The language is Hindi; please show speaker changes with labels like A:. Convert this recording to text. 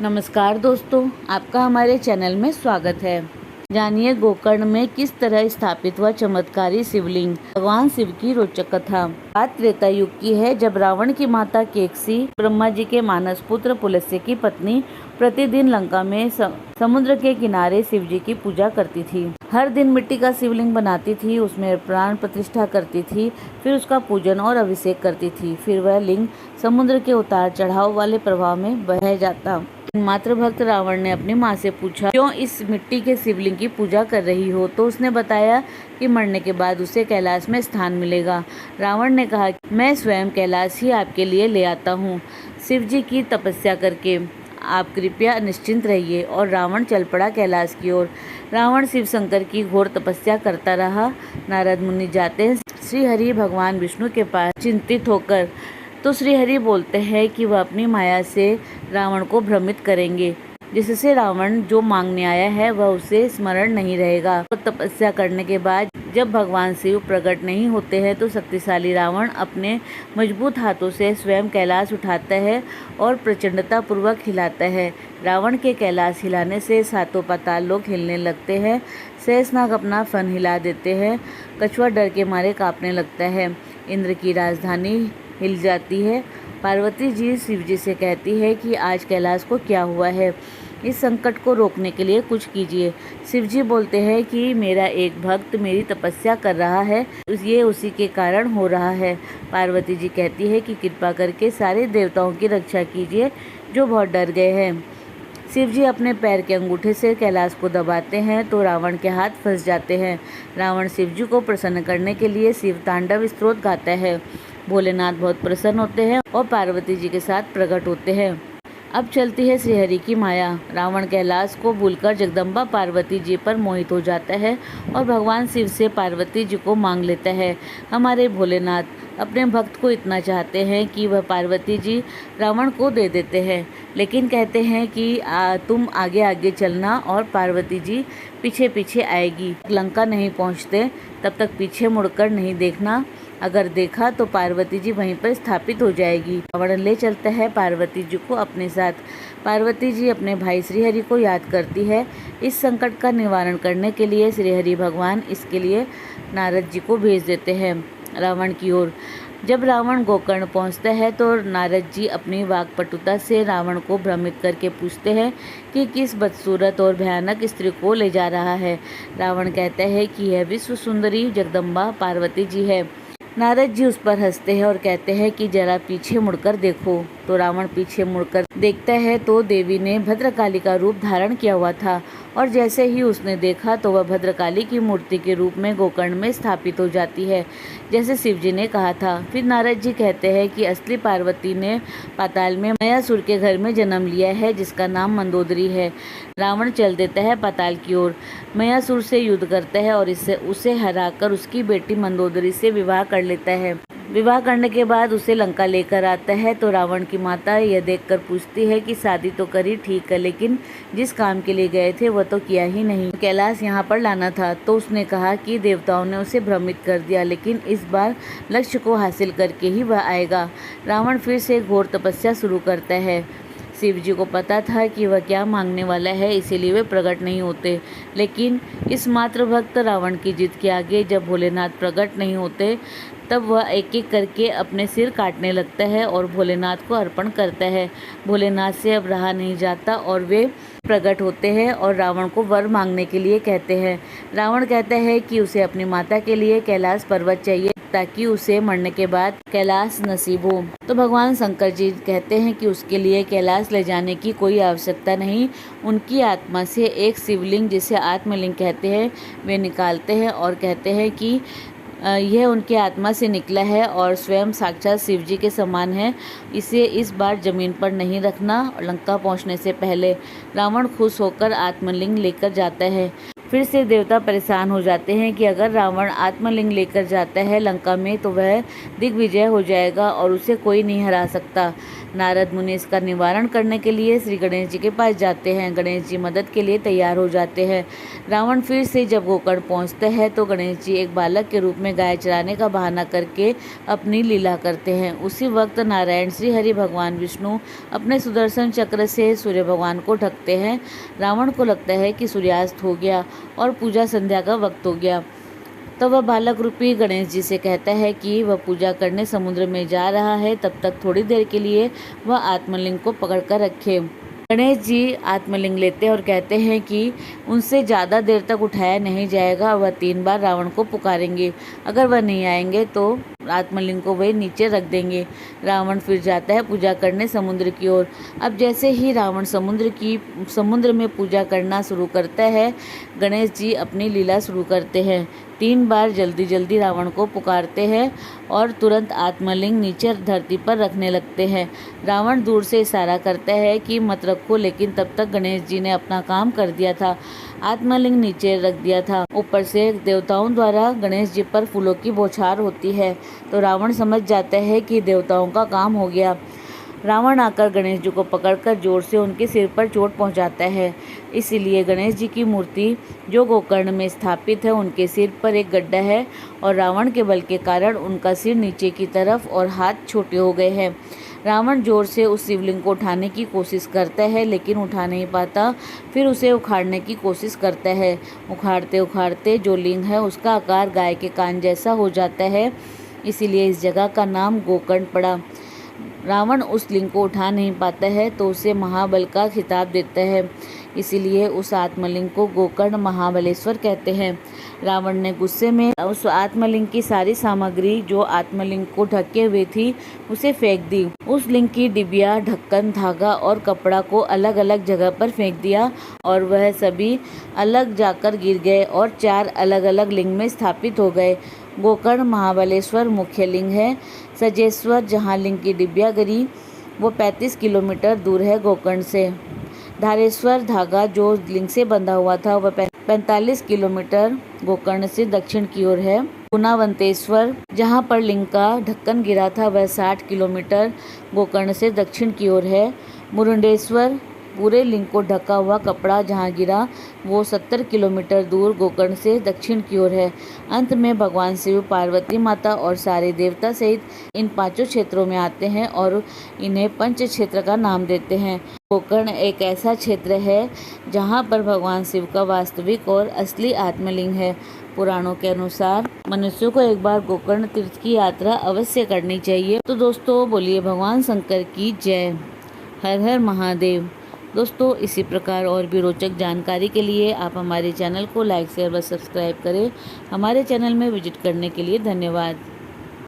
A: नमस्कार दोस्तों, आपका हमारे चैनल में स्वागत है। जानिए गोकर्ण में किस तरह स्थापित हुआ चमत्कारी शिवलिंग, भगवान शिव की रोचक कथा। बात त्रेता युग की है, जब रावण की माता केकसी ब्रह्मा जी के मानस पुत्र पुलस्त्य की पत्नी प्रतिदिन लंका में समुद्र के किनारे शिव जी की पूजा करती थी। हर दिन मिट्टी का शिवलिंग बनाती थी, उसमें प्राण प्रतिष्ठा करती थी, फिर उसका पूजन और अभिषेक करती थी। फिर वह लिंग समुद्र के उतार चढ़ाव वाले प्रवाह में बह जाता। मात्र भक्त रावण ने अपनी माँ से पूछा, क्यों इस मिट्टी के शिवलिंग की पूजा कर रही हो? तो उसने बताया कि मरने के बाद उसे कैलाश में स्थान मिलेगा। रावण ने कहा, मैं स्वयं कैलाश ही आपके लिए ले आता हूँ, शिव जी की तपस्या करके। आप कृपया निश्चिंत रहिए। और रावण चल पड़ा कैलाश की ओर। रावण शिव शंकर की घोर तपस्या करता रहा। नारद मुनि जाते हैं श्री हरि भगवान विष्णु के पास चिंतित होकर, तो श्री हरि बोलते हैं कि वह अपनी माया से रावण को भ्रमित करेंगे, जिससे रावण जो मांगने आया है वह उसे स्मरण नहीं रहेगा। तो तपस्या करने के बाद जब भगवान शिव प्रकट नहीं होते हैं तो शक्तिशाली रावण अपने मजबूत हाथों से स्वयं कैलाश उठाता है और प्रचंडता पूर्वक हिलाता है। रावण के कैलाश हिलाने से सातों पाताल लोक हिलने लगते हैं। शेषनाग अपना फन हिला देते हैं। कछुआ डर के मारे कांपने लगता है। इंद्र की राजधानी हिल जाती है। पार्वती जी शिव जी से कहती है कि आज कैलाश को क्या हुआ है, इस संकट को रोकने के लिए कुछ कीजिए। शिव जी बोलते हैं कि मेरा एक भक्त मेरी तपस्या कर रहा है, ये उसी के कारण हो रहा है। पार्वती जी कहती है कि कृपा करके सारे देवताओं की रक्षा कीजिए जो बहुत डर गए हैं। शिव जी अपने पैर के अंगूठे से कैलाश को दबाते हैं तो रावण के हाथ फंस जाते हैं। रावण शिव जी को प्रसन्न करने के लिए शिव तांडव स्तोत्र गाता है। भोलेनाथ बहुत प्रसन्न होते हैं और पार्वती जी के साथ प्रकट होते हैं। अब चलती है श्रीहरि की माया। रावण कैलाश को भूलकर जगदम्बा पार्वती जी पर मोहित हो जाता है और भगवान शिव से पार्वती जी को मांग लेता है। हमारे भोलेनाथ अपने भक्त को इतना चाहते हैं कि वह पार्वती जी रावण को दे देते हैं, लेकिन कहते हैं कि तुम आगे आगे चलना और पार्वती जी पीछे पीछे आएगी। लंका नहीं पहुंचते तब तक पीछे मुड़कर नहीं देखना, अगर देखा तो पार्वती जी वहीं पर स्थापित हो जाएगी। रावण ले चलता है पार्वती जी को अपने साथ। पार्वती जी अपने भाई श्रीहरि को याद करती है। इस संकट का निवारण करने के लिए श्रीहरि भगवान इसके लिए नारद जी को भेज देते हैं रावण की ओर। जब रावण गोकर्ण पहुंचता है तो नारद जी अपनी वाक्पटुता से रावण को भ्रमित करके पूछते हैं कि किस बदसूरत और भयानक स्त्री को ले जा रहा है। रावण कहता है कि यह विश्व सुंदरी जगदम्बा पार्वती जी है। नारद जी उस पर हंसते हैं और कहते हैं कि जरा पीछे मुड़कर देखो। तो रावण पीछे मुड़कर देखता है तो देवी ने भद्रकाली का रूप धारण किया हुआ था, और जैसे ही उसने देखा तो वह भद्रकाली की मूर्ति के रूप में गोकर्ण में स्थापित हो जाती है, जैसे शिव जी ने कहा था। फिर नारद जी कहते हैं कि असली पार्वती ने पाताल में मयासुर के घर में जन्म लिया है, जिसका नाम मंदोदरी है। रावण चल देता है पाताल की ओर, मयासुर से युद्ध करता है और उसे हराकर उसकी बेटी मंदोदरी से विवाह कर लेता है। विवाह करने के बाद उसे लंका लेकर आता है तो रावण की माता यह देखकर पूछती है कि शादी तो करी ठीक है, लेकिन जिस काम के लिए गए थे वह तो किया ही नहीं, कैलाश यहाँ पर लाना था। तो उसने कहा कि देवताओं ने उसे भ्रमित कर दिया, लेकिन इस बार लक्ष्य को हासिल करके ही वह आएगा। रावण फिर से घोर तपस्या शुरू करता है। शिव जी को पता था कि वह क्या मांगने वाला है, इसीलिए वे प्रकट नहीं होते। लेकिन इस मात्र भक्त रावण की जिद के आगे जब भोलेनाथ प्रकट नहीं होते तब वह एक एक करके अपने सिर काटने लगता है और भोलेनाथ को अर्पण करता है। भोलेनाथ से अब रहा नहीं जाता और वे प्रकट होते हैं और रावण को वर मांगने के लिए कहते हैं। रावण कहता है कि उसे अपनी माता के लिए कैलाश पर्वत चाहिए, ताकि उसे मरने के बाद कैलाश नसीब हो। तो भगवान शंकर जी कहते हैं कि उसके लिए कैलाश ले जाने की कोई आवश्यकता नहीं। उनकी आत्मा से एक शिवलिंग, जिसे आत्मलिंग कहते हैं, वे निकालते हैं और कहते हैं कि यह उनके आत्मा से निकला है और स्वयं साक्षात शिव जी के समान है। इसे इस बार जमीन पर नहीं रखना। लंका पहुंचने से पहले रावण खुश होकर आत्मलिंग लेकर जाता है। फिर से देवता परेशान हो जाते हैं कि अगर रावण आत्मलिंग लेकर जाता है लंका में तो वह दिग्विजय हो जाएगा और उसे कोई नहीं हरा सकता। नारद मुनि इसका निवारण करने के लिए श्री गणेश जी के पास जाते हैं। गणेश जी मदद के लिए तैयार हो जाते हैं। रावण फिर से जब गोकर्ण पहुंचते हैं तो गणेश जी एक बालक के रूप में गाय चराने का बहाना करके अपनी लीला करते हैं। उसी वक्त नारायण श्री हरि भगवान विष्णु अपने सुदर्शन चक्र से सूर्य भगवान को ढकते हैं। रावण को लगता है कि सूर्यास्त हो गया और पूजा संध्या का वक्त हो गया, तो वह बालक रूपी गणेश जी से कहता है कि वह पूजा करने समुद्र में जा रहा है, तब तक थोड़ी देर के लिए वह आत्मलिंग को पकड़कर रखे। गणेश जी आत्मलिंग लेते हैं और कहते हैं कि उनसे ज़्यादा देर तक उठाया नहीं जाएगा। वह 3 बार रावण को पुकारेंगे, अगर वह नहीं आएंगे तो आत्मलिंग को वही नीचे रख देंगे। रावण फिर जाता है पूजा करने समुद्र की ओर। अब जैसे ही रावण समुद्र में पूजा करना शुरू करता है, गणेश जी अपनी लीला शुरू करते हैं। 3 बार जल्दी जल्दी रावण को पुकारते हैं और तुरंत आत्मलिंग नीचे धरती पर रखने लगते हैं। रावण दूर से इशारा करता है कि मत रखो, लेकिन तब तक गणेश जी ने अपना काम कर दिया था, आत्मलिंग नीचे रख दिया था। ऊपर से देवताओं द्वारा गणेश जी पर फूलों की बौछार होती है, तो रावण समझ जाता है कि देवताओं का काम हो गया। रावण आकर गणेश जी को पकड़कर जोर से उनके सिर पर चोट पहुंचाता है। इसीलिए गणेश जी की मूर्ति जो गोकर्ण में स्थापित है, उनके सिर पर एक गड्ढा है और रावण के बल के कारण उनका सिर नीचे की तरफ और हाथ छोटे हो गए हैं। रावण जोर से उस शिवलिंग को उठाने की कोशिश करता है, लेकिन उठा नहीं पाता। फिर उसे उखाड़ने की कोशिश करता है। उखाड़ते उखाड़ते जो लिंग है उसका आकार गाय के कान जैसा हो जाता है, इसीलिए इस जगह का नाम गोकर्ण पड़ा। रावण उस लिंग को उठा नहीं पाता है तो उसे महाबल का खिताब देता है, इसीलिए उस आत्मलिंग को गोकर्ण महाबलेश्वर कहते हैं। रावण ने गुस्से में उस आत्मलिंग की सारी सामग्री जो आत्मलिंग को ढके हुए थी उसे फेंक दी। उस लिंग की डिबिया, ढक्कन, धागा और कपड़ा को अलग अलग जगह पर फेंक दिया और वह सभी अलग जाकर गिर गए और 4 अलग अलग लिंग में स्थापित हो गए। गोकर्ण महाबलेश्वर मुख्य लिंग है। सजेश्वर जहाँ लिंग की डिबिया गिरी वो 35 किलोमीटर दूर है गोकर्ण से। धारेश्वर धागा जो लिंग से बंधा हुआ था वह 45 किलोमीटर गोकर्ण से दक्षिण की ओर है। गुनावंतेश्वर जहाँ पर लिंग का ढक्कन गिरा था वह 60 किलोमीटर गोकर्ण से दक्षिण की ओर है। मुरुंडेश्वर पूरे लिंग को ढका हुआ कपड़ा जहाँ गिरा वो 70 किलोमीटर दूर गोकर्ण से दक्षिण की ओर है। अंत में भगवान शिव, पार्वती माता और सारे देवता सहित इन 5 क्षेत्रों में आते हैं और इन्हें पंच क्षेत्र का नाम देते हैं। गोकर्ण एक ऐसा क्षेत्र है जहाँ पर भगवान शिव का वास्तविक और असली आत्मलिंग है। पुराणों के अनुसार मनुष्यों को एक बार गोकर्ण तीर्थ की यात्रा अवश्य करनी चाहिए। तो दोस्तों बोलिए भगवान शंकर की जय। हर हर महादेव। दोस्तों इसी प्रकार और भी रोचक जानकारी के लिए आप हमारे चैनल को लाइक, शेयर व सब्सक्राइब करें। हमारे चैनल में विजिट करने के लिए धन्यवाद।